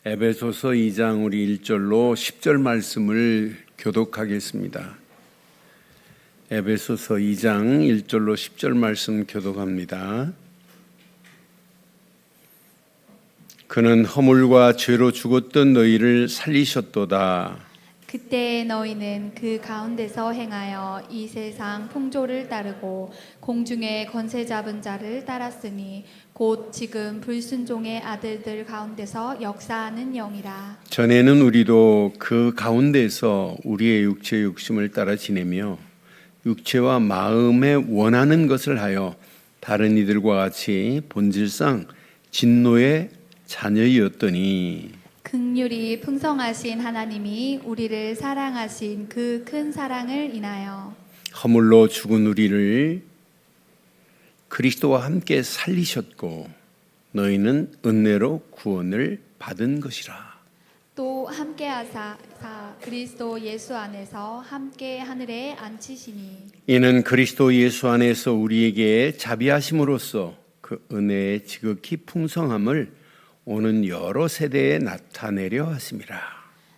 에베소서 2장 우리 1절로 10절 말씀을 교독하겠습니다. 에베소서 2장 1절로 10절 말씀 교독합니다. 그는 허물과 죄로 죽었던 너희를 살리셨도다. 그때 너희는 그 가운데서 행하여 이 세상 풍조를 따르고 공중의 권세 잡은 자를 따랐으니 곧 지금 불순종의 아들들 가운데서 역사하는 영이라. 전에는 우리도 그 가운데서 우리의 육체의 욕심을 따라 지내며 육체와 마음에 원하는 것을 하여 다른 이들과 같이 본질상 진노의 자녀이었더니 긍휼이 풍성하신 하나님이 우리를 사랑하신 그 큰 사랑을 인하여 허물로 죽은 우리를 그리스도와 함께 살리셨고 너희는 은혜로 구원을 받은 것이라. 또 함께 하사 그리스도 예수 안에서 함께 하늘에 앉히시니 이는 그리스도 예수 안에서 우리에게 자비하심으로써 그 은혜의 지극히 풍성함을 오는 여러 세대에 나타내려 하심이라.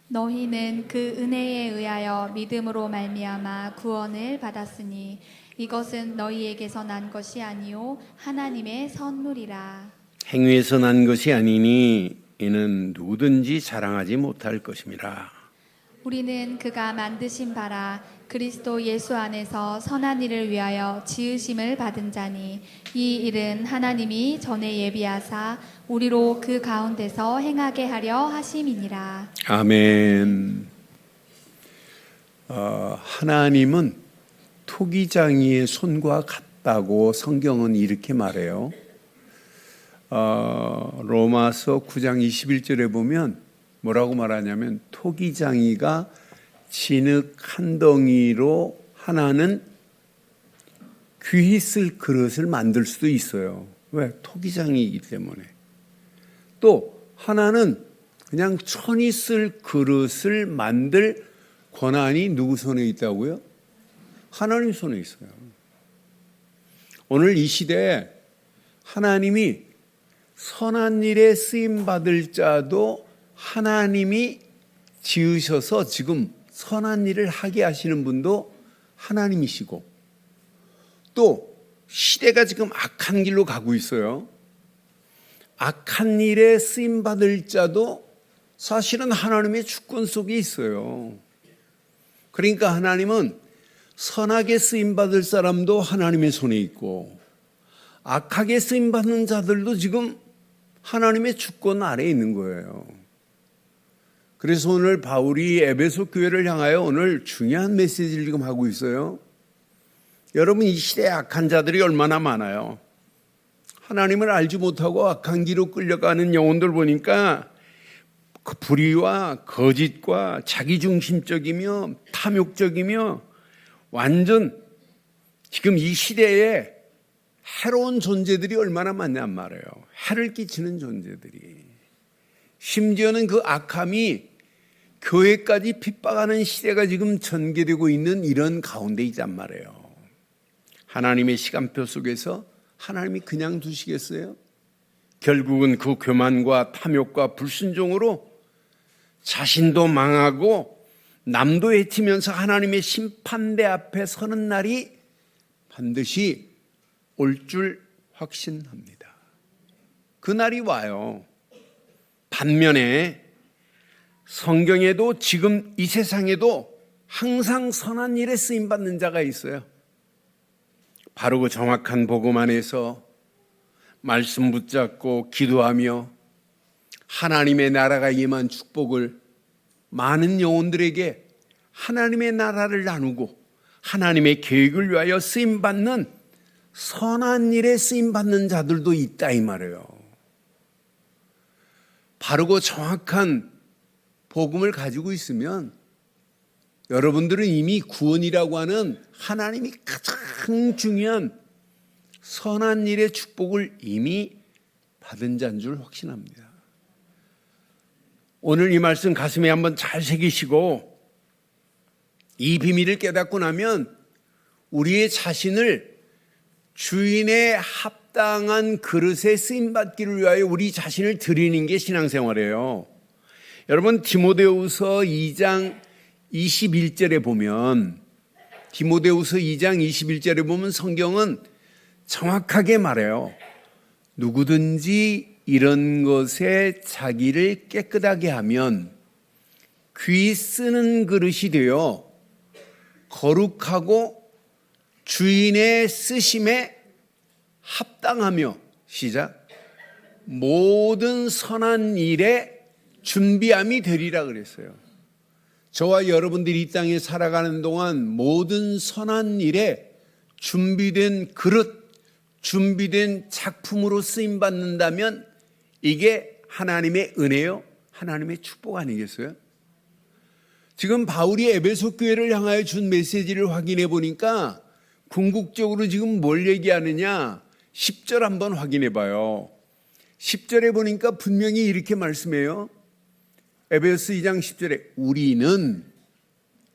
너희는 그 은혜에 의하여 믿음으로 말미암아 구원을 받았으니 이것은 너희에게서 난 것이 아니요 하나님의 선물이라. 행위에서 난 것이 아니니 이는 누구든지 자랑하지 못할 것임이라. 우리는 그가 만드신 바라 그리스도 예수 안에서 선한 일을 위하여 지으심을 받은 자니 이 일은 하나님이 전에 예비하사 우리로 그 가운데서 행하게 하려 하심이니라. 아멘. 하나님은 토기장이의 손과 같다고 성경은 이렇게 말해요. 로마서 9장 21절에 보면 뭐라고 말하냐면 토기장이가 진흙 한 덩이로 하나는 귀히 쓸 그릇을 만들 수도 있어요. 왜? 토기장이기 때문에. 또 하나는 그냥 천이 쓸 그릇을 만들 권한이 누구 손에 있다고요? 하나님 손에 있어요. 오늘 이 시대에 하나님이 선한 일에 쓰임 받을 자도 하나님이 지으셔서 지금 선한 일을 하게 하시는 분도 하나님이시고 또 시대가 지금 악한 길로 가고 있어요. 악한 일에 쓰임 받을 자도 사실은 하나님의 주권 속에 있어요. 그러니까 하나님은 선하게 쓰임 받을 사람도 하나님의 손에 있고 악하게 쓰임 받는 자들도 지금 하나님의 주권 아래에 있는 거예요. 그래서 오늘 바울이 에베소 교회를 향하여 오늘 중요한 메시지를 지금 하고 있어요. 여러분, 이 시대에 악한 자들이 얼마나 많아요. 하나님을 알지 못하고 악한 길로 끌려가는 영혼들 보니까 그 불의와 거짓과 자기중심적이며 탐욕적이며 완전 지금 이 시대에 해로운 존재들이 얼마나 많냔 말이에요. 해를 끼치는 존재들이. 심지어는 그 악함이 교회까지 핍박하는 시대가 지금 전개되고 있는 이런 가운데 있단 말이에요. 하나님의 시간표 속에서 하나님이 그냥 두시겠어요? 결국은 그 교만과 탐욕과 불순종으로 자신도 망하고 남도 해치면서 하나님의 심판대 앞에 서는 날이 반드시 올 줄 확신합니다. 그 날이 와요. 반면에 성경에도 지금 이 세상에도 항상 선한 일에 쓰임받는 자가 있어요. 바르고 정확한 복음 안에서 말씀 붙잡고 기도하며 하나님의 나라가 임한 축복을 많은 영혼들에게 하나님의 나라를 나누고 하나님의 계획을 위하여 쓰임받는 선한 일에 쓰임받는 자들도 있다 이 말이에요. 바르고 정확한 복음을 가지고 있으면 여러분들은 이미 구원이라고 하는 하나님이 가장 중요한 선한 일의 축복을 이미 받은 자인 줄 확신합니다. 오늘 이 말씀 가슴에 한번 잘 새기시고 이 비밀을 깨닫고 나면 우리의 자신을 주인의 합당한 그릇에 쓰임받기를 위하여 우리 자신을 드리는 게 신앙생활이에요. 여러분 디모데후서 2장 21절에 보면 성경은 정확하게 말해요. 누구든지 이런 것에 자기를 깨끗하게 하면 귀 쓰는 그릇이 되어 거룩하고 주인의 쓰심에 합당하며 시작 모든 선한 일에 준비함이 되리라 그랬어요. 저와 여러분들이 이 땅에 살아가는 동안 모든 선한 일에 준비된 그릇, 준비된 작품으로 쓰임 받는다면 이게 하나님의 은혜요, 하나님의 축복 아니겠어요? 지금 바울이 에베소 교회를 향하여 준 메시지를 확인해 보니까 궁극적으로 지금 뭘 얘기하느냐? 10절 한번 확인해 봐요. 10절에 보니까 분명히 이렇게 말씀해요. 에베소 2장 10절에 우리는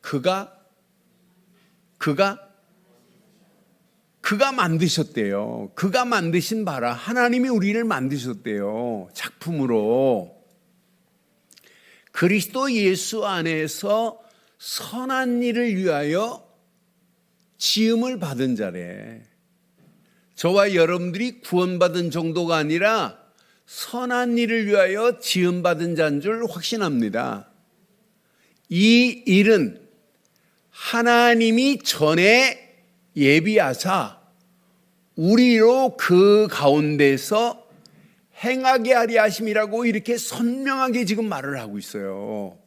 그가 만드셨대요. 그가 만드신 바라. 하나님이 우리를 만드셨대요. 작품으로. 그리스도 예수 안에서 선한 일을 위하여 지음을 받은 자래. 저와 여러분들이 구원받은 정도가 아니라 선한 일을 위하여 지음받은 자인 줄 확신합니다. 이 일은 하나님이 전에 예비하사 우리로 그 가운데서 행하게 하려 하심이라고 이렇게 선명하게 지금 말을 하고 있어요.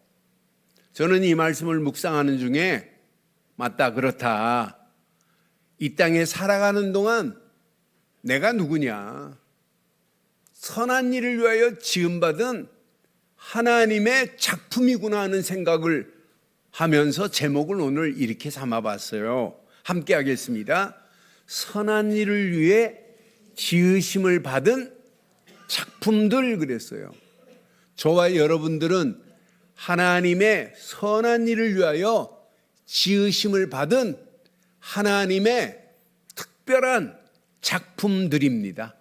저는 이 말씀을 묵상하는 중에 맞다, 그렇다. 이 땅에 살아가는 동안 내가 누구냐? 선한 일을 위하여 지음받은 하나님의 작품이구나 하는 생각을 하면서 제목을 오늘 이렇게 삼아봤어요. 함께 하겠습니다. 선한 일을 위해 지으심을 받은 작품들 그랬어요. 저와 여러분들은 하나님의 선한 일을 위하여 지으심을 받은 하나님의 특별한 작품들입니다.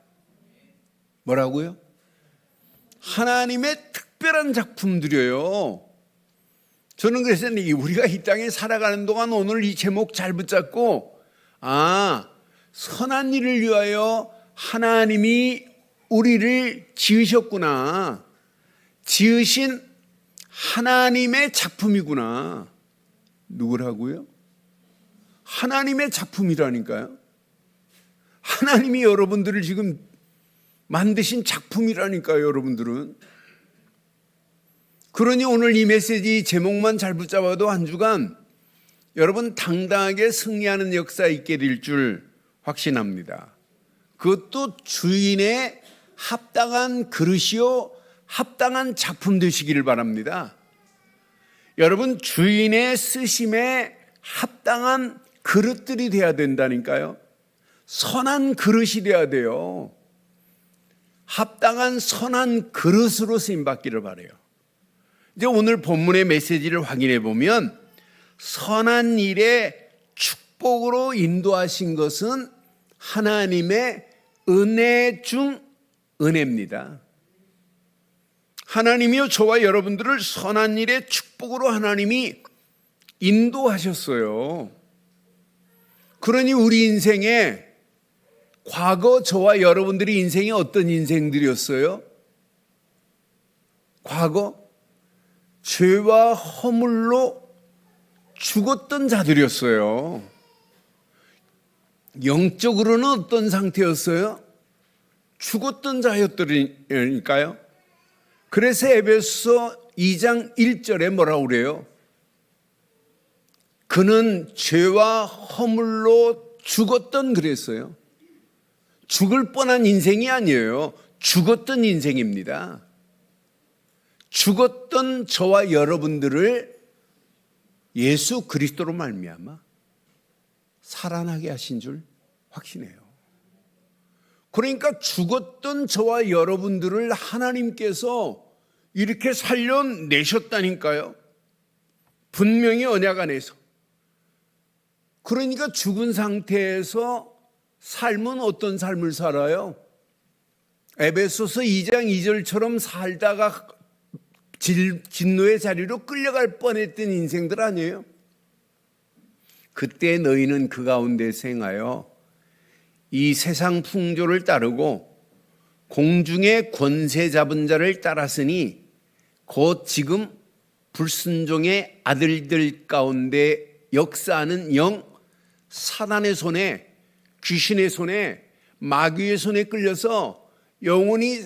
뭐라고요? 하나님의 특별한 작품들이에요. 저는 그래서 우리가 이 땅에 살아가는 동안 오늘 이 제목 잘 붙잡고 선한 일을 위하여 하나님이 우리를 지으셨구나. 지으신 하나님의 작품이구나. 누구라고요? 하나님의 작품이라니까요. 하나님이 여러분들을 지금 만드신 작품이라니까요, 여러분들은. 그러니 오늘 이 메시지 제목만 잘 붙잡아도 한 주간 여러분 당당하게 승리하는 역사 있게 될 줄 확신합니다. 그것도 주인의 합당한 그릇이요 합당한 작품 되시기를 바랍니다. 여러분 주인의 쓰심에 합당한 그릇들이 돼야 된다니까요. 선한 그릇이 돼야 돼요. 합당한 선한 그릇으로 쓰임받기를 바라요. 이제 오늘 본문의 메시지를 확인해 보면 선한 일에 축복으로 인도하신 것은 하나님의 은혜 중 은혜입니다. 하나님이요 저와 여러분들을 선한 일의 축복으로 하나님이 인도하셨어요. 그러니 우리 인생에 과거 저와 여러분들의 인생이 어떤 인생들이었어요? 과거 죄와 허물로 죽었던 자들이었어요. 영적으로는 어떤 상태였어요? 죽었던 자였더니까요. 그래서 에베소 2장 1절에 뭐라고 그래요? 그는 죄와 허물로 죽었던 그랬어요. 죽을 뻔한 인생이 아니에요. 죽었던 인생입니다. 죽었던 저와 여러분들을 예수 그리스도로 말미암아 살아나게 하신 줄 확신해요. 그러니까 죽었던 저와 여러분들을 하나님께서 이렇게 살려내셨다니까요. 분명히 언약 안에서. 그러니까 죽은 상태에서 삶은 어떤 삶을 살아요? 에베소서 2장 2절처럼 살다가 진노의 자리로 끌려갈 뻔했던 인생들 아니에요? 그때 너희는 그 가운데서 행하여 이 세상 풍조를 따르고 공중의 권세 잡은 자를 따랐으니 곧 지금 불순종의 아들들 가운데 역사하는 영 사단의 손에, 귀신의 손에, 마귀의 손에 끌려서 영원히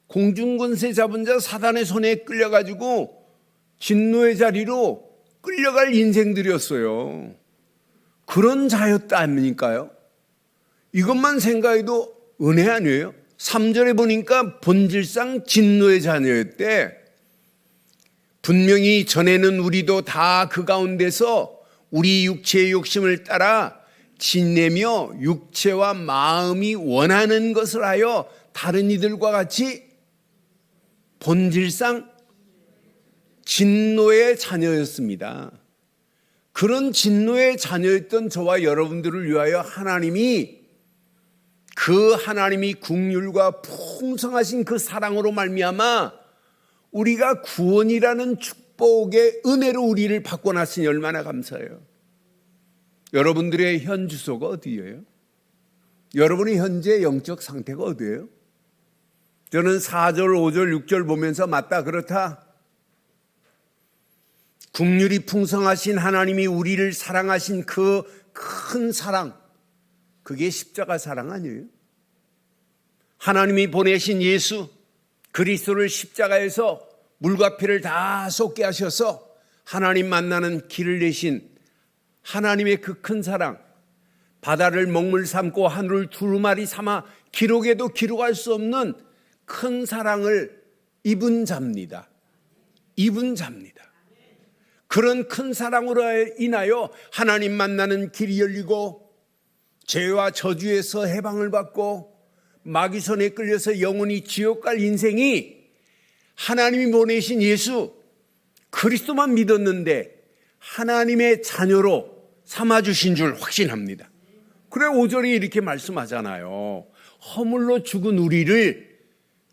공중권세 잡은 자 사단의 손에 끌려가지고 진노의 자리로 끌려갈 인생들이었어요. 그런 자였다 아닙니까요? 이것만 생각해도 은혜 아니에요? 3절에 보니까 본질상 진노의 자녀였대. 분명히 전에는 우리도 다 그 가운데서 우리 육체의 욕심을 따라 지내며 육체와 마음이 원하는 것을 하여 다른 이들과 같이 본질상 진노의 자녀였습니다. 그런 진노의 자녀였던 저와 여러분들을 위하여 하나님이 긍휼과 풍성하신 그 사랑으로 말미암아 우리가 구원이라는 축복의 은혜로 우리를 바꿔놨으니 얼마나 감사해요. 여러분들의 현 주소가 어디예요? 여러분의 현재 영적 상태가 어디예요? 저는 4절, 5절, 6절 보면서 맞다 그렇다. 긍휼이 풍성하신 하나님이 우리를 사랑하신 그 큰 사랑, 그게 십자가 사랑 아니에요? 하나님이 보내신 예수 그리스도를 십자가에서 물과 피를 다 쏟게 하셔서 하나님 만나는 길을 내신 하나님의 그 큰 사랑, 바다를 먹물 삼고 하늘을 두루마리 삼아 기록에도 기록할 수 없는 큰 사랑을 입은 자입니다. 입은 자입니다. 그런 큰 사랑으로 인하여 하나님 만나는 길이 열리고 죄와 저주에서 해방을 받고 마귀 손에 끌려서 영원히 지옥 갈 인생이 하나님이 보내신 예수 그리스도만 믿었는데 하나님의 자녀로 삼아주신 줄 확신합니다. 그래 5절이 이렇게 말씀하잖아요. 허물로 죽은 우리를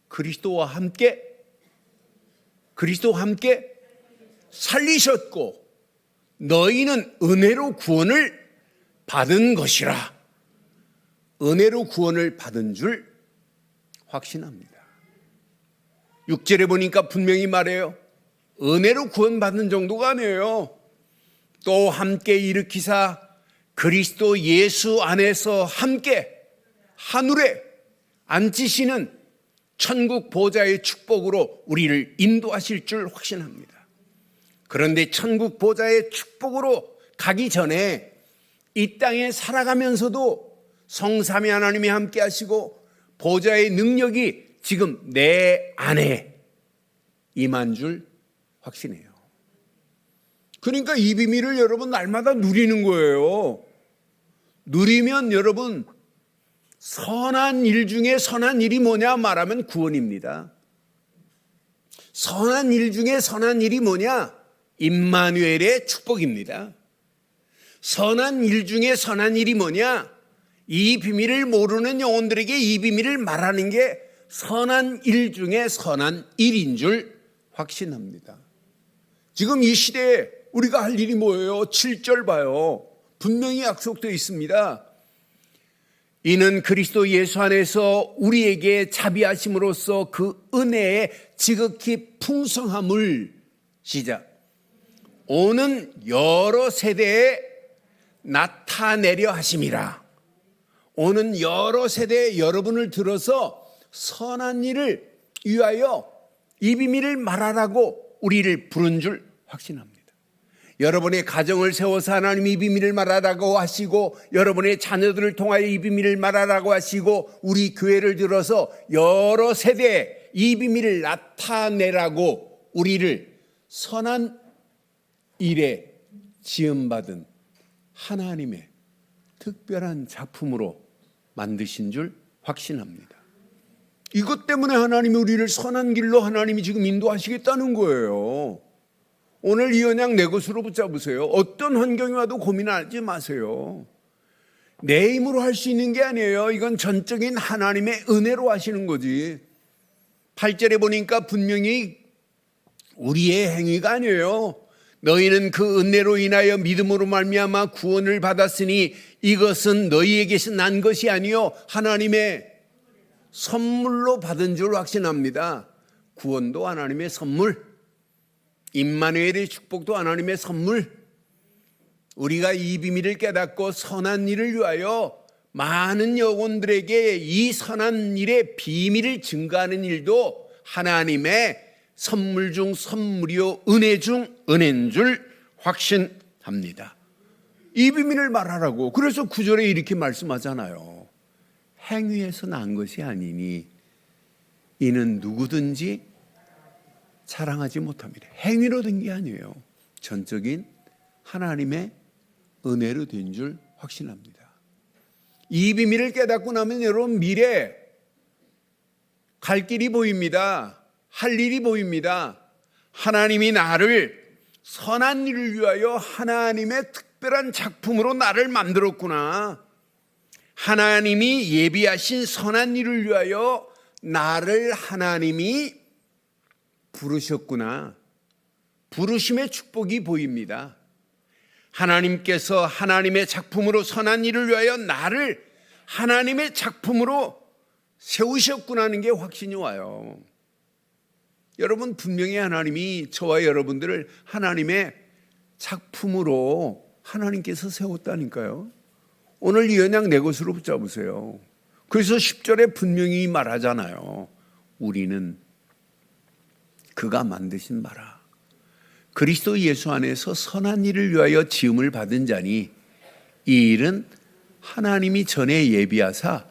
그리스도와 함께 살리셨고 너희는 은혜로 구원을 받은 것이라. 은혜로 구원을 받은 줄 확신합니다. 6절에 보니까 분명히 말해요. 은혜로 구원받는 정도가 아니에요. 또 함께 일으키사 그리스도 예수 안에서 함께 하늘에 앉히시는 천국 보좌의 축복으로 우리를 인도하실 줄 확신합니다. 그런데 천국 보좌의 축복으로 가기 전에 이 땅에 살아가면서도 성삼위 하나님이 함께 하시고 보좌의 능력이 지금 내 안에 임한 줄 확신해요. 그러니까 이 비밀을 여러분 날마다 누리는 거예요. 누리면 여러분 선한 일 중에 선한 일이 뭐냐 말하면 구원입니다. 선한 일 중에 선한 일이 뭐냐? 임마누엘의 축복입니다. 선한 일 중에 선한 일이 뭐냐? 이 비밀을 모르는 영혼들에게 이 비밀을 말하는 게 선한 일 중에 선한 일인 줄 확신합니다. 지금 이 시대에 우리가 할 일이 뭐예요? 7절 봐요. 분명히 약속되어 있습니다. 이는 그리스도 예수 안에서 우리에게 자비하심으로써 그 은혜의 지극히 풍성함을 시작 오는 여러 세대에 나타내려 하심이라. 오는 여러 세대의 여러분을 들어서 선한 일을 위하여 이 비밀을 말하라고 우리를 부른 줄 확신합니다. 여러분의 가정을 세워서 하나님이 이 비밀을 말하라고 하시고 여러분의 자녀들을 통하여 이 비밀을 말하라고 하시고 우리 교회를 들어서 여러 세대에 이 비밀을 나타내라고 우리를 선한 일에 지음받은 하나님의 특별한 작품으로 만드신 줄 확신합니다. 이것 때문에 하나님이 우리를 선한 길로 하나님이 지금 인도하시겠다는 거예요. 오늘 이 언약 내 것으로 붙잡으세요. 어떤 환경이 와도 고민하지 마세요. 내 힘으로 할 수 있는 게 아니에요. 이건 전적인 하나님의 은혜로 하시는 거지. 8절에 보니까 분명히 우리의 행위가 아니에요. 너희는 그 은혜로 인하여 믿음으로 말미암아 구원을 받았으니 이것은 너희에게서 난 것이 아니요 하나님의 선물로 받은 줄 확신합니다. 구원도 하나님의 선물, 임마누엘의 축복도 하나님의 선물. 우리가 이 비밀을 깨닫고 선한 일을 위하여 많은 영혼들에게 이 선한 일의 비밀을 증거하는 일도 하나님의 선물 중 선물이요 은혜 중 은혜인 줄 확신합니다. 이 비밀을 말하라고. 그래서 9절에 이렇게 말씀하잖아요. 행위에서 난 것이 아니니 이는 누구든지 자랑하지 못합니다. 행위로 된 게 아니에요. 전적인 하나님의 은혜로 된 줄 확신합니다. 이 비밀을 깨닫고 나면 여러분 미래 갈 길이 보입니다. 할 일이 보입니다. 하나님이 나를 선한 일을 위하여 하나님의 특별한 작품으로 나를 만들었구나. 하나님이 예비하신 선한 일을 위하여 나를 하나님이 부르셨구나. 부르심의 축복이 보입니다. 하나님께서 하나님의 작품으로 선한 일을 위하여 나를 하나님의 작품으로 세우셨구나 하는 게 확신이 와요. 여러분, 분명히 하나님이 저와 여러분들을 하나님의 작품으로 하나님께서 세웠다니까요. 오늘 이 언약 내 것으로 붙잡으세요. 그래서 10절에 분명히 말하잖아요. 우리는 그가 만드신 바라 그리스도 예수 안에서 선한 일을 위하여 지음을 받은 자니 이 일은 하나님이 전에 예비하사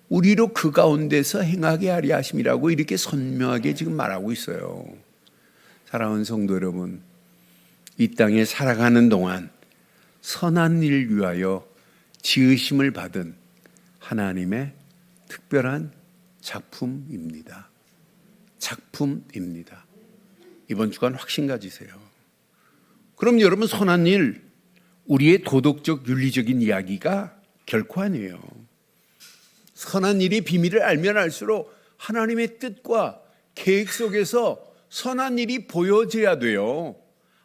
우리로 그 가운데서 행하게 하려 하심이라고 이렇게 선명하게 지금 말하고 있어요. 사랑하는 성도 여러분, 이 땅에 살아가는 동안 선한 일을 위하여 지으심을 받은 하나님의 특별한 작품입니다. 작품입니다. 이번 주간 확신 가지세요. 그럼 여러분, 선한 일, 우리의 도덕적 윤리적인 이야기가 결코 아니에요. 선한 일의 비밀을 알면 알수록 하나님의 뜻과 계획 속에서 선한 일이 보여져야 돼요.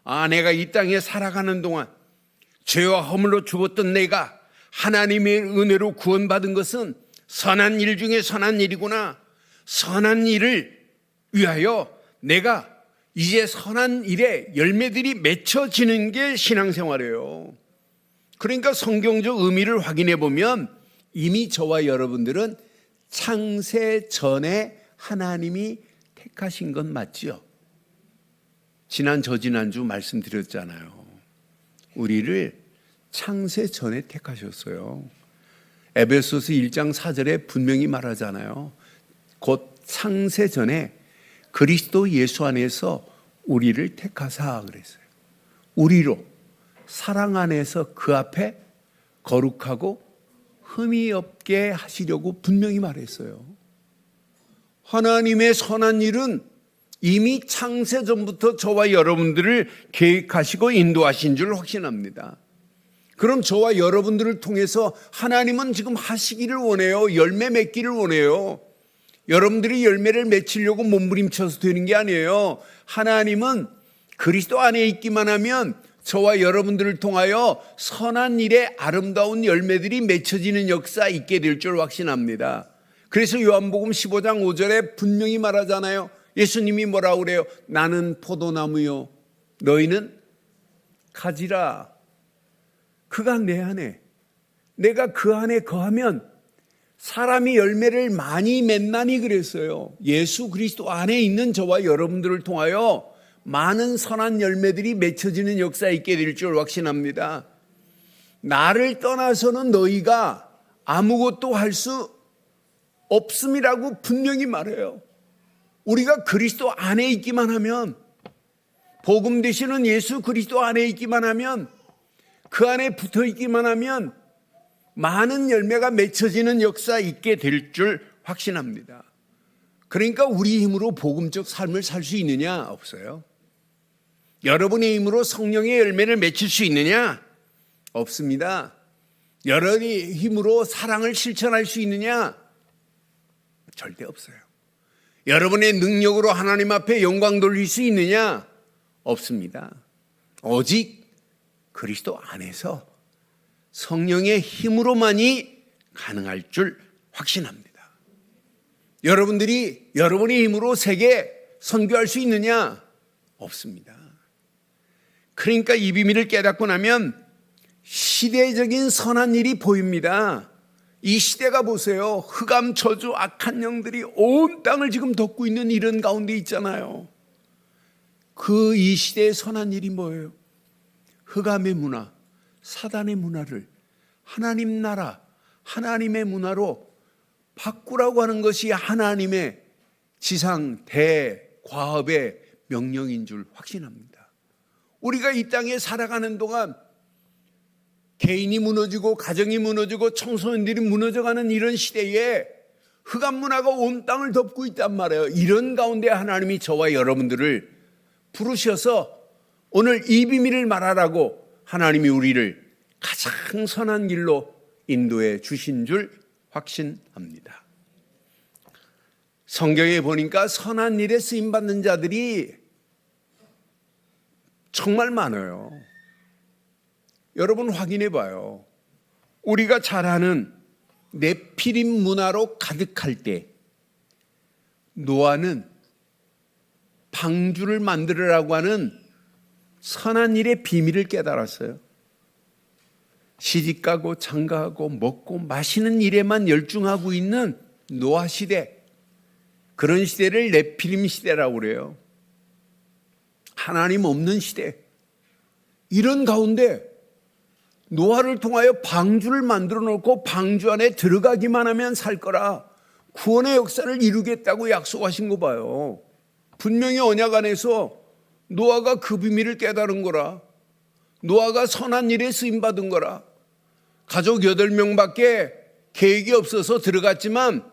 아, 내가 이 땅에 살아가는 동안 죄와 허물로 죽었던 내가 하나님의 은혜로 구원받은 것은 선한 일 중에 선한 일이구나. 선한 일을 위하여 내가 이제 선한 일의 열매들이 맺혀지는 게 신앙생활이에요. 그러니까 성경적 의미를 확인해 보면 이미 저와 여러분들은 창세 전에 하나님이 택하신 건 맞죠? 저지난주 말씀드렸잖아요. 우리를 창세 전에 택하셨어요. 에베소서 1장 4절에 분명히 말하잖아요. 곧 창세 전에 그리스도 예수 안에서 우리를 택하사 그랬어요. 우리로 사랑 안에서 그 앞에 거룩하고 흠이 없게 하시려고 분명히 말했어요. 하나님의 선한 일은 이미 창세 전부터 저와 여러분들을 계획하시고 인도하신 줄 확신합니다. 그럼 저와 여러분들을 통해서 하나님은 지금 하시기를 원해요. 열매 맺기를 원해요. 여러분들이 열매를 맺히려고 몸부림쳐서 되는 게 아니에요. 하나님은 그리스도 안에 있기만 하면 저와 여러분들을 통하여 선한 일의 아름다운 열매들이 맺혀지는 역사 있게 될 줄 확신합니다. 그래서 요한복음 15장 5절에 분명히 말하잖아요. 예수님이 뭐라고 그래요? 나는 포도나무요 너희는 가지라. 그가 내 안에, 내가 그 안에 거하면 사람이 열매를 많이 맺나니 그랬어요. 예수 그리스도 안에 있는 저와 여러분들을 통하여 많은 선한 열매들이 맺혀지는 역사 있게 될 줄 확신합니다. 나를 떠나서는 너희가 아무것도 할 수 없음이라고 분명히 말해요. 우리가 그리스도 안에 있기만 하면, 복음 되시는 예수 그리스도 안에 있기만 하면, 그 안에 붙어 있기만 하면 많은 열매가 맺혀지는 역사 있게 될 줄 확신합니다. 그러니까 우리 힘으로 복음적 삶을 살 수 있느냐? 없어요. 여러분의 힘으로 성령의 열매를 맺힐 수 있느냐? 없습니다. 여러분의 힘으로 사랑을 실천할 수 있느냐? 절대 없어요. 여러분의 능력으로 하나님 앞에 영광 돌릴 수 있느냐? 없습니다. 오직 그리스도 안에서 성령의 힘으로만이 가능할 줄 확신합니다. 여러분들이 여러분의 힘으로 세계 선교할 수 있느냐? 없습니다. 그러니까 이 비밀을 깨닫고 나면 시대적인 선한 일이 보입니다. 이 시대가 보세요. 흑암, 저주, 악한 영들이 온 땅을 지금 덮고 있는 이런 가운데 있잖아요. 그 이 시대의 선한 일이 뭐예요? 흑암의 문화, 사단의 문화를 하나님 나라, 하나님의 문화로 바꾸라고 하는 것이 하나님의 지상 대과업의 명령인 줄 확신합니다. 우리가 이 땅에 살아가는 동안 개인이 무너지고 가정이 무너지고 청소년들이 무너져가는 이런 시대에 흑암 문화가 온 땅을 덮고 있단 말이에요. 이런 가운데 하나님이 저와 여러분들을 부르셔서 오늘 이 비밀을 말하라고 하나님이 우리를 가장 선한 길로 인도해 주신 줄 확신합니다. 성경에 보니까 선한 일에 쓰임받는 자들이 정말 많아요. 여러분 확인해 봐요. 우리가 잘 아는 네피림 문화로 가득할 때 노아는 방주를 만들으라고 하는 선한 일의 비밀을 깨달았어요. 시집가고 장가하고 먹고 마시는 일에만 열중하고 있는 노아 시대, 그런 시대를 네피림 시대라고 그래요. 하나님 없는 시대. 이런 가운데 노아를 통하여 방주를 만들어 놓고 방주 안에 들어가기만 하면 살 거라 구원의 역사를 이루겠다고 약속하신 거 봐요. 분명히 언약 안에서 노아가 그 비밀을 깨달은 거라. 노아가 선한 일에 쓰임받은 거라. 가족 8명밖에 계획이 없어서 들어갔지만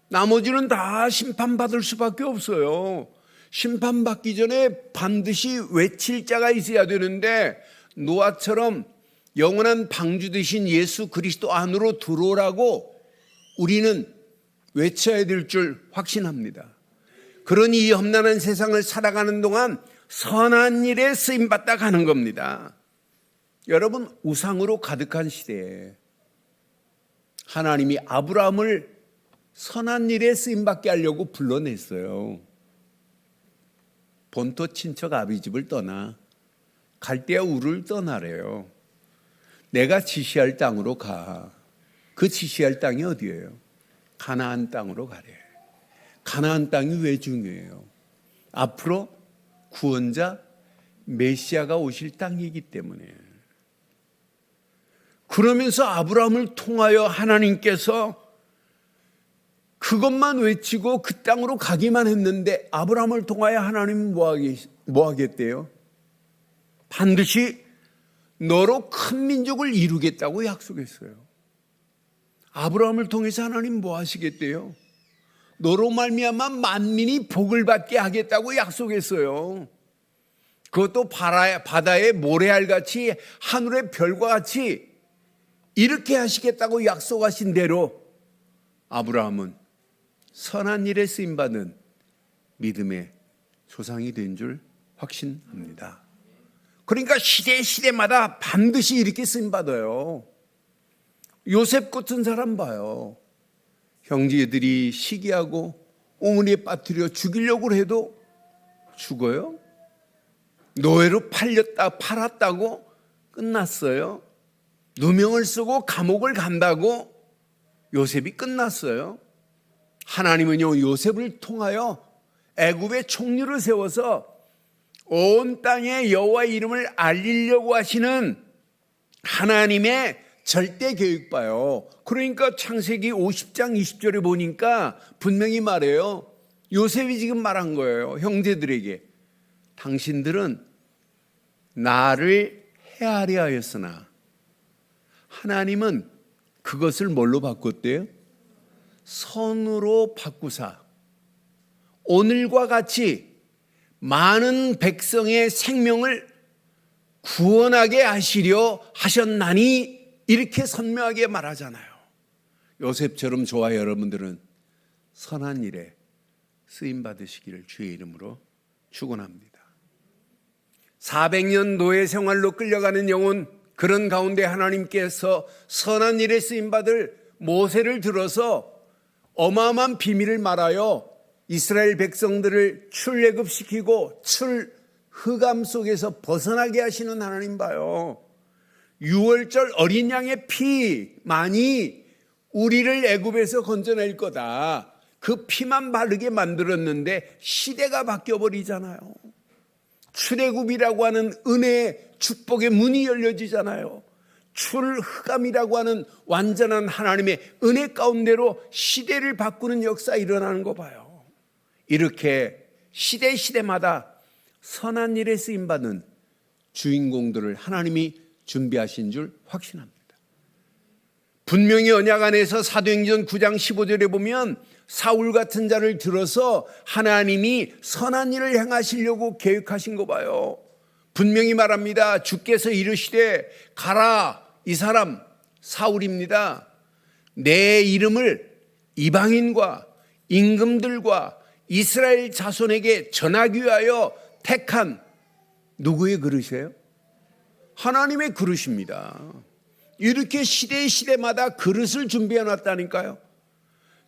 나머지는 다 심판받을 수밖에 없어요. 심판받기 전에 반드시 외칠 자가 있어야 되는데 노아처럼 영원한 방주 되신 예수 그리스도 안으로 들어오라고 우리는 외쳐야 될 줄 확신합니다. 그러니 이 험난한 세상을 살아가는 동안 선한 일에 쓰임받다 가는 겁니다. 여러분, 우상으로 가득한 시대에 하나님이 아브라함을 선한 일에 쓰임받게 하려고 불러냈어요. 본토 친척 아비집을 떠나 갈대아 우르를 떠나래요. 내가 지시할 땅으로 가. 그 지시할 땅이 어디예요? 가나안 땅으로 가래. 가나안 땅이 왜 중요해요? 앞으로 구원자 메시아가 오실 땅이기 때문에. 그러면서 아브라함을 통하여 하나님께서 그것만 외치고 그 땅으로 가기만 했는데 아브라함을 통하여 하나님은 뭐 하겠대요? 반드시 너로 큰 민족을 이루겠다고 약속했어요. 아브라함을 통해서 하나님 뭐 하시겠대요? 너로 말미암아 만민이 복을 받게 하겠다고 약속했어요. 그것도 바다의 모래알같이 하늘의 별과 같이 이렇게 하시겠다고 약속하신 대로 아브라함은 선한 일에 쓰임받은 믿음의 조상이 된 줄 확신합니다. 그러니까 시대마다 반드시 이렇게 쓰임받아요. 요셉 같은 사람 봐요. 형제들이 시기하고 오문에 빠뜨려 죽이려고 해도 죽어요. 노예로 팔았다고 끝났어요. 누명을 쓰고 감옥을 간다고 요셉이 끝났어요. 하나님은요, 요셉을 통하여 애굽의 총리를 세워서 온 땅에 여호와의 이름을 알리려고 하시는 하나님의 절대 계획 봐요. 그러니까 창세기 50장 20절에 보니까 분명히 말해요. 요셉이 지금 말한 거예요. 형제들에게. 당신들은 나를 해하려 하였으나 하나님은 그것을 뭘로 바꿨대요? 선으로 바꾸사 오늘과 같이 많은 백성의 생명을 구원하게 하시려 하셨나니 이렇게 선명하게 말하잖아요. 요셉처럼 저와 여러분들은 선한 일에 쓰임 받으시기를 주의 이름으로 축원합니다. 400년 노예 생활로 끌려가는 영혼, 그런 가운데 하나님께서 선한 일에 쓰임받을 모세를 들어서 어마어마한 비밀을 말하여 이스라엘 백성들을 출애굽시키고 흑암 속에서 벗어나게 하시는 하나님 봐요. 6월절 어린 양의 피만이 우리를 애굽에서 건져낼 거다. 그 피만 바르게 만들었는데 시대가 바뀌어버리잖아요. 출애굽이라고 하는 은혜의 축복의 문이 열려지잖아요. 출흑암이라고 하는 완전한 하나님의 은혜 가운데로 시대를 바꾸는 역사 일어나는 거 봐요. 이렇게 시대마다 선한 일에 쓰임받는 주인공들을 하나님이 준비하신 줄 확신합니다. 분명히 언약 안에서 사도행전 9장 15절에 보면 사울 같은 자를 들어서 하나님이 선한 일을 행하시려고 계획하신 거 봐요. 분명히 말합니다. 주께서 이르시되 가라, 이 사람 사울입니다. 내 이름을 이방인과 임금들과 이스라엘 자손에게 전하기 위하여 택한 누구의 그릇이에요? 하나님의 그릇입니다. 이렇게 시대마다 그릇을 준비해 놨다니까요.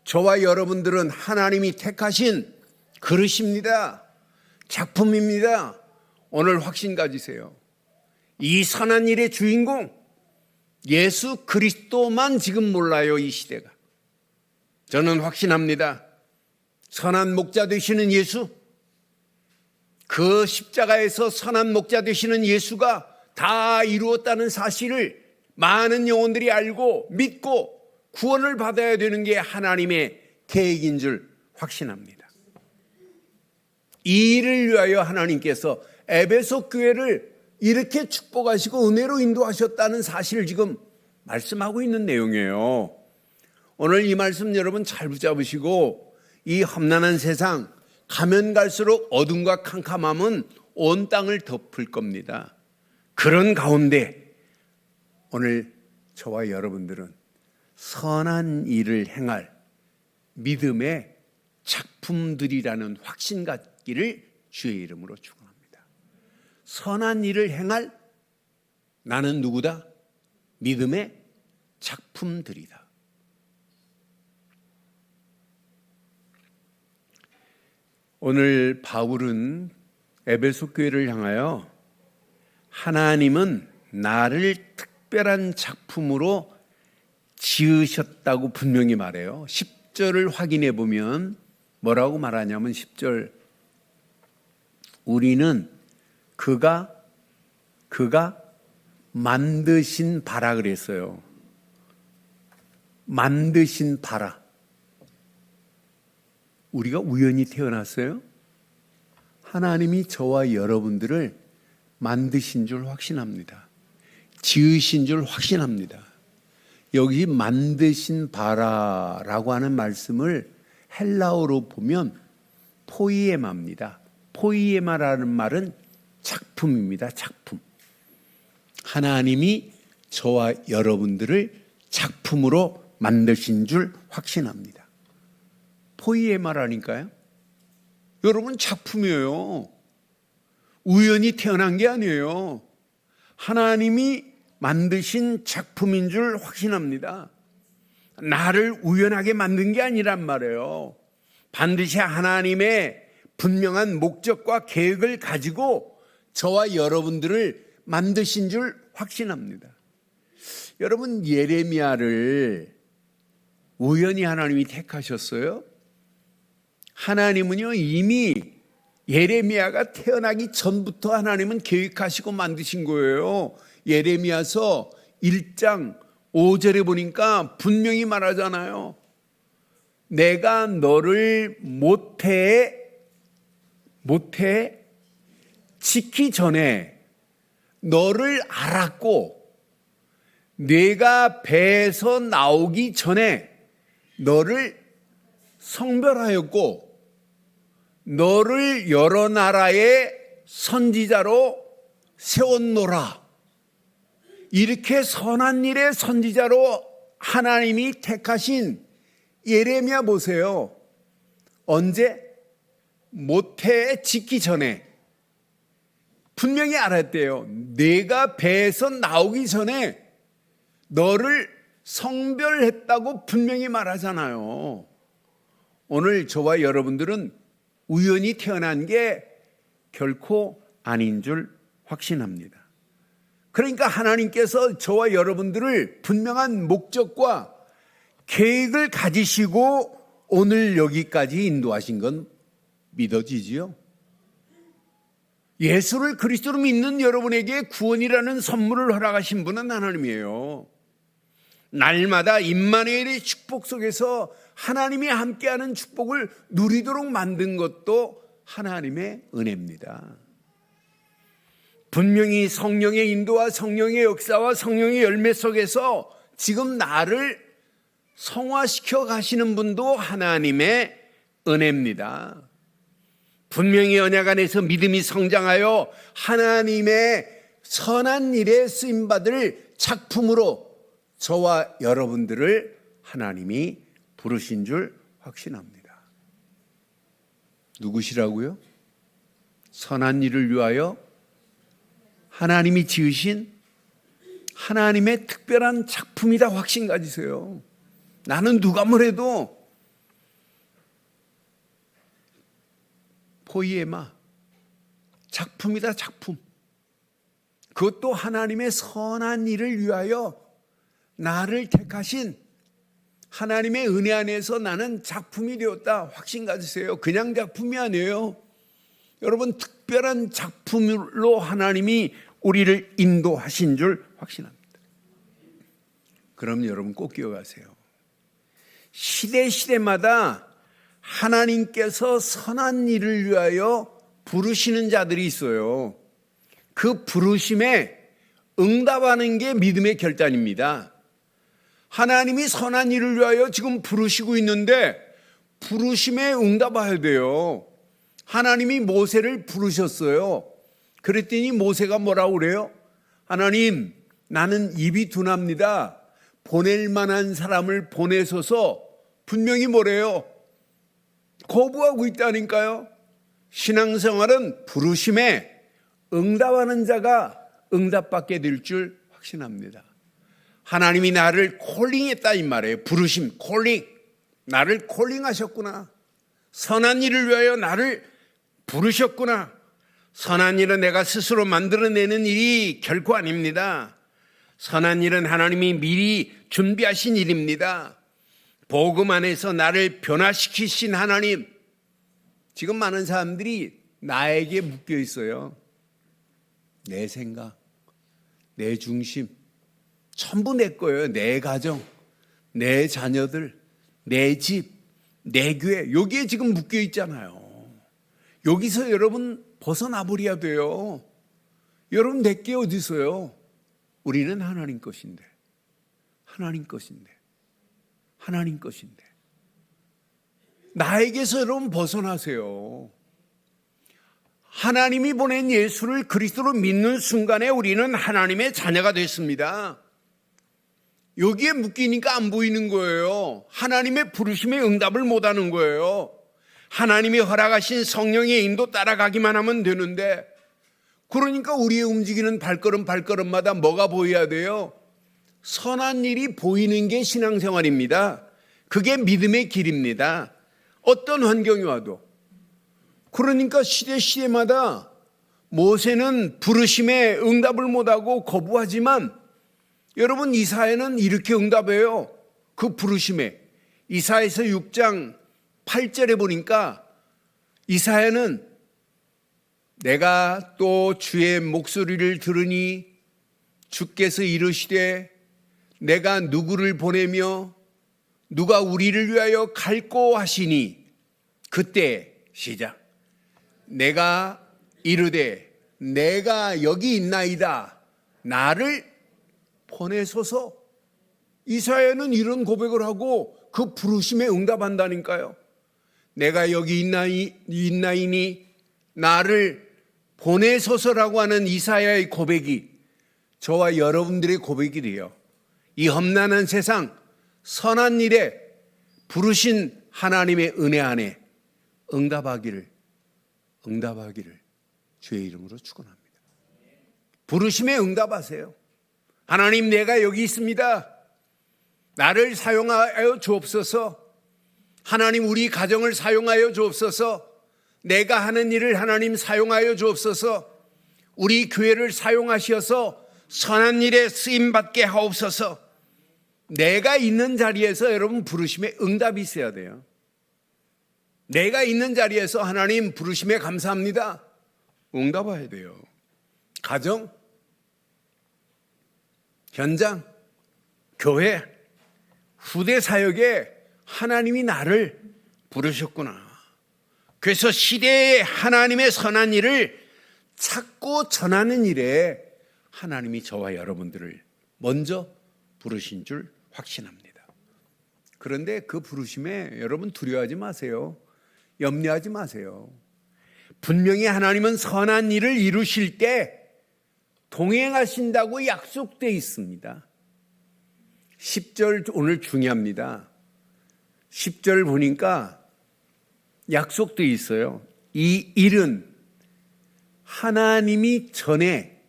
저와 여러분들은 하나님이 택하신 그릇입니다. 작품입니다. 오늘 확신 가지세요. 이 선한 일의 주인공 예수 그리스도만 지금 몰라요. 이 시대가. 저는 확신합니다. 선한 목자 되시는 예수, 그 십자가에서 선한 목자 되시는 예수가 다 이루었다는 사실을 많은 영혼들이 알고 믿고 구원을 받아야 되는 게 하나님의 계획인 줄 확신합니다. 이 일을 위하여 하나님께서 에베소 교회를 이렇게 축복하시고 은혜로 인도하셨다는 사실을 지금 말씀하고 있는 내용이에요. 오늘 이 말씀 여러분 잘 붙잡으시고, 이 험난한 세상 가면 갈수록 어둠과 캄캄함은 온 땅을 덮을 겁니다. 그런 가운데 오늘 저와 여러분들은 선한 일을 행할 믿음의 작품들이라는 확신 갖기를 주의 이름으로 축원합니다. 선한 일을 행할 나는 누구다? 믿음의 작품들이다. 오늘 바울은 에베소 교회를 향하여 하나님은 나를 특별한 작품으로 지으셨다고 분명히 말해요. 10절을 확인해 보면 뭐라고 말하냐면 10절, 우리는 그가 만드신 바라 그랬어요. 만드신 바라. 우리가 우연히 태어났어요? 하나님이 저와 여러분들을 만드신 줄 확신합니다. 지으신 줄 확신합니다. 여기 만드신 바라라고 하는 말씀을 헬라어로 보면 포이에마입니다. 포이에마라는 말은 작품입니다. 작품. 하나님이 저와 여러분들을 작품으로 만드신 줄 확신합니다. 포이에마라니까요. 여러분 작품이에요. 우연히 태어난 게 아니에요. 하나님이 만드신 작품인 줄 확신합니다. 나를 우연하게 만든 게 아니란 말이에요. 반드시 하나님의 분명한 목적과 계획을 가지고 저와 여러분들을 만드신 줄 확신합니다. 여러분, 예레미야를 우연히 하나님이 택하셨어요? 하나님은요, 이미 예레미야가 태어나기 전부터 하나님은 계획하시고 만드신 거예요. 예레미야서 1장 5절에 보니까 분명히 말하잖아요. 내가 너를 모태에 짓기 전에 너를 알았고, 내가 배에서 나오기 전에 너를 성별하였고, 너를 여러 나라의 선지자로 세웠노라. 이렇게 선한 일의 선지자로 하나님이 택하신 예레미야 보세요. 언제? 모태에 짓기 전에 분명히 알았대요. 내가 배에서 나오기 전에 너를 성별했다고 분명히 말하잖아요. 오늘 저와 여러분들은 우연히 태어난 게 결코 아닌 줄 확신합니다. 그러니까 하나님께서 저와 여러분들을 분명한 목적과 계획을 가지시고 오늘 여기까지 인도하신 건 믿어지지요? 예수를 그리스도로 믿는 여러분에게 구원이라는 선물을 허락하신 분은 하나님이에요. 날마다 임마누엘의 축복 속에서 하나님이 함께하는 축복을 누리도록 만든 것도 하나님의 은혜입니다. 분명히 성령의 인도와 성령의 역사와 성령의 열매 속에서 지금 나를 성화시켜 가시는 분도 하나님의 은혜입니다. 분명히 언약 안에서 믿음이 성장하여 하나님의 선한 일에 쓰임받을 작품으로 저와 여러분들을 하나님이 부르신 줄 확신합니다. 누구시라고요? 선한 일을 위하여 하나님이 지으신 하나님의 특별한 작품이다 확신 가지세요. 나는 누가 뭐래도 포이에마 작품이다 작품. 그것도 하나님의 선한 일을 위하여 나를 택하신 하나님의 은혜 안에서 나는 작품이 되었다 확신 가지세요. 그냥 작품이 아니에요. 여러분 특별한 작품으로 하나님이 우리를 인도하신 줄 확신합니다. 그럼 여러분 꼭 기억하세요. 시대마다 하나님께서 선한 일을 위하여 부르시는 자들이 있어요. 그 부르심에 응답하는 게 믿음의 결단입니다. 하나님이 선한 일을 위하여 지금 부르시고 있는데 부르심에 응답해야 돼요. 하나님이 모세를 부르셨어요. 그랬더니 모세가 뭐라고 그래요? 하나님, 나는 입이 둔합니다. 보낼 만한 사람을 보내소서. 분명히 뭐래요? 거부하고 있다니까요. 신앙생활은 부르심에 응답하는 자가 응답받게 될 줄 확신합니다. 하나님이 나를 콜링했다 이 말이에요. 부르심, 콜링. 나를 콜링하셨구나. 선한 일을 위하여 나를 부르셨구나. 선한 일은 내가 스스로 만들어내는 일이 결코 아닙니다. 선한 일은 하나님이 미리 준비하신 일입니다. 복음 안에서 나를 변화시키신 하나님. 지금 많은 사람들이 나에게 묶여 있어요. 내 생각, 내 중심, 전부 내 거예요. 내 가정, 내 자녀들, 내 집, 내 교회. 여기에 지금 묶여 있잖아요. 여기서 여러분 벗어나 버려야 돼요. 여러분 내게 어디 있어요? 우리는 하나님 것인데, 하나님 것인데, 하나님 것인데. 나에게서 여러분 벗어나세요. 하나님이 보낸 예수를 그리스도로 믿는 순간에 우리는 하나님의 자녀가 됐습니다. 여기에 묶이니까 안 보이는 거예요. 하나님의 부르심에 응답을 못하는 거예요. 하나님이 허락하신 성령의 인도 따라가기만 하면 되는데, 그러니까 우리의 움직이는 발걸음마다 뭐가 보여야 돼요? 선한 일이 보이는 게 신앙생활입니다. 그게 믿음의 길입니다. 어떤 환경이 와도. 그러니까 시대마다 모세는 부르심에 응답을 못하고 거부하지만 여러분 이사야는 이렇게 응답해요. 그 부르심에. 이사야서 6장 8절에 보니까 이사야는 내가 또 주의 목소리를 들으니 주께서 이르시되 내가 누구를 보내며 누가 우리를 위하여 갈꼬 하시니 그때 시작. 내가 이르되 내가 여기 있나이다. 나를 보내소서. 이사야는 이런 고백을 하고 그 부르심에 응답한다니까요. 내가 여기 있나이니 나를 보내소서라고 하는 이사야의 고백이 저와 여러분들의 고백이래요. 이 험난한 세상 선한 일에 부르신 하나님의 은혜 안에 응답하기를 주의 이름으로 축원합니다. 부르심에 응답하세요. 하나님, 내가 여기 있습니다. 나를 사용하여 주옵소서. 하나님, 우리 가정을 사용하여 주옵소서. 내가 하는 일을 하나님 사용하여 주옵소서. 우리 교회를 사용하셔서 선한 일에 쓰임받게 하옵소서. 내가 있는 자리에서 여러분 부르심에 응답이 있어야 돼요. 내가 있는 자리에서 하나님 부르심에 감사합니다. 응답해야 돼요. 가정, 현장, 교회, 후대 사역에 하나님이 나를 부르셨구나. 그래서 시대에 하나님의 선한 일을 찾고 전하는 일에 하나님이 저와 여러분들을 먼저 부르신 줄 확신합니다. 그런데 그 부르심에 여러분 두려워하지 마세요. 염려하지 마세요. 분명히 하나님은 선한 일을 이루실 때 동행하신다고 약속되어 있습니다. 10절 오늘 중요합니다. 10절 보니까 약속되어 있어요. 이 일은 하나님이 전에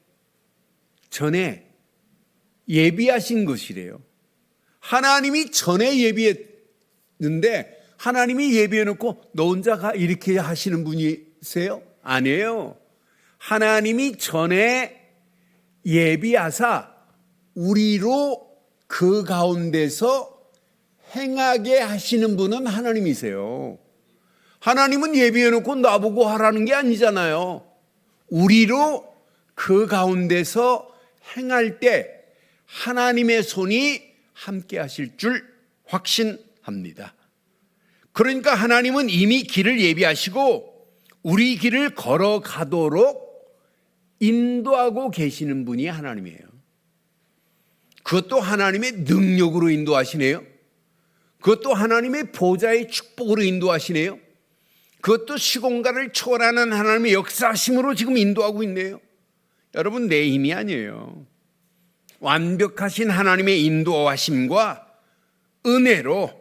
예비하신 것이래요. 하나님이 전에 예비했는데 하나님이 예비해놓고 너 혼자 가 이렇게 하시는 분이세요? 아니에요. 하나님이 전에 예비하사 우리로 그 가운데서 행하게 하시는 분은 하나님이세요. 하나님은 예비해놓고 나보고 하라는 게 아니잖아요. 우리로 그 가운데서 행할 때 하나님의 손이 함께 하실 줄 확신합니다. 그러니까 하나님은 이미 길을 예비하시고 우리 길을 걸어가도록 인도하고 계시는 분이 하나님이에요. 그것도 하나님의 능력으로 인도하시네요. 그것도 하나님의 보좌의 축복으로 인도하시네요. 그것도 시공간을 초월하는 하나님의 역사심으로 지금 인도하고 있네요. 여러분, 내 힘이 아니에요. 완벽하신 하나님의 인도하심과 은혜로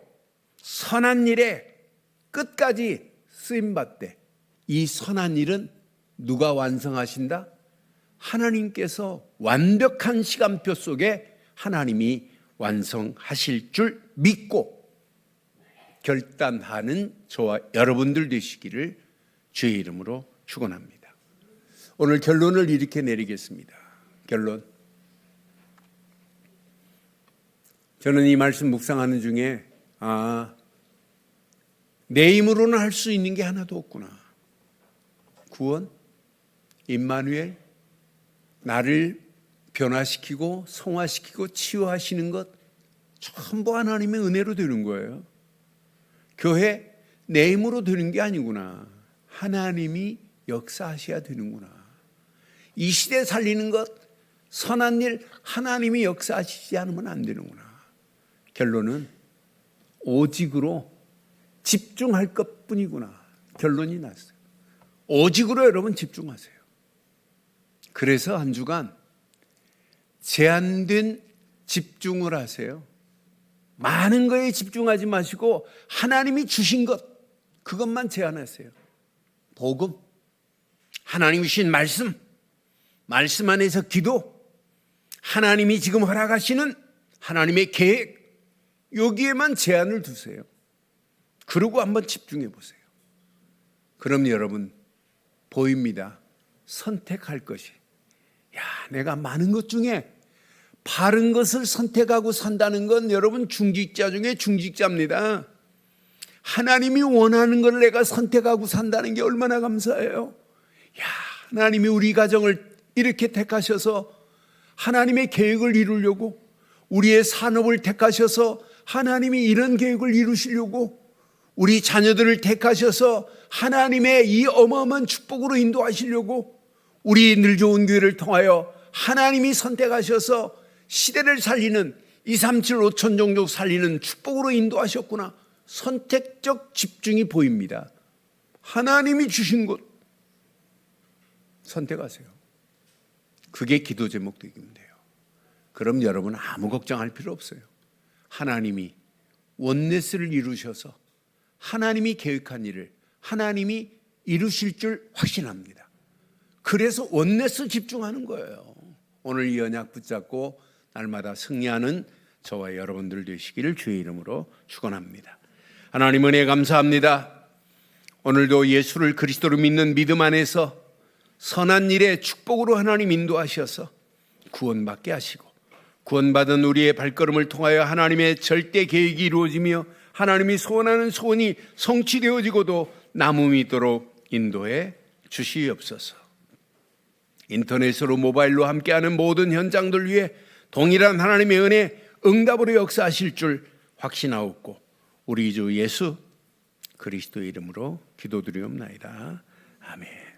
선한 일에 끝까지 쓰임받되 이 선한 일은 누가 완성하신다? 하나님께서 완벽한 시간표 속에 하나님이 완성하실 줄 믿고 결단하는 저와 여러분들 되시기를 주의 이름으로 축원합니다. 오늘 결론을 이렇게 내리겠습니다. 결론. 저는 이 말씀 묵상하는 중에 내 힘으로는 할 수 있는 게 하나도 없구나. 구원, 임마누엘, 나를 변화시키고 성화시키고 치유하시는 것 전부 하나님의 은혜로 되는 거예요. 교회, 내 힘으로 되는 게 아니구나. 하나님이 역사하셔야 되는구나. 이 시대 살리는 것, 선한 일 하나님이 역사하시지 않으면 안 되는구나. 결론은 오직으로 집중할 것뿐이구나. 결론이 났어요. 오직으로 여러분 집중하세요. 그래서 한 주간 제한된 집중을 하세요. 많은 거에 집중하지 마시고 하나님이 주신 것, 그것만 제한하세요. 복음, 하나님이 주신 말씀 안에서 기도, 하나님이 지금 허락하시는 하나님의 계획, 여기에만 제한을 두세요. 그러고 한번 집중해 보세요. 그럼 여러분 보입니다. 선택할 것이. 내가 많은 것 중에 바른 것을 선택하고 산다는 건 여러분 중직자 중에 중직자입니다. 하나님이 원하는 걸 내가 선택하고 산다는 게 얼마나 감사해요. 하나님이 우리 가정을 이렇게 택하셔서 하나님의 계획을 이루려고, 우리의 산업을 택하셔서 하나님이 이런 계획을 이루시려고, 우리 자녀들을 택하셔서 하나님의 이 어마어마한 축복으로 인도하시려고, 우리 늘 좋은 교회를 통하여 하나님이 선택하셔서 시대를 살리는 237 5천 종족 살리는 축복으로 인도하셨구나. 선택적 집중이 보입니다. 하나님이 주신 것 선택하세요. 그게 기도 제목 되기면 돼요. 그럼 여러분 아무 걱정할 필요 없어요. 하나님이 원네스를 이루셔서 하나님이 계획한 일을 하나님이 이루실 줄 확신합니다. 그래서 원네스 집중하는 거예요. 오늘 이 언약 붙잡고 날마다 승리하는 저와 여러분들 되시기를 주의 이름으로 축원합니다. 하나님 은혜 감사합니다. 오늘도 예수를 그리스도로 믿는 믿음 안에서 선한 일의 축복으로 하나님 인도하셔서 구원받게 하시고 구원받은 우리의 발걸음을 통하여 하나님의 절대 계획이 이루어지며 하나님이 소원하는 소원이 성취되어지고도 남음이 있도록 인도해 주시옵소서. 인터넷으로 모바일로 함께하는 모든 현장들 위해 동일한 하나님의 은혜 응답으로 역사하실 줄 확신하옵고 우리 주 예수 그리스도의 이름으로 기도드리옵나이다. 아멘.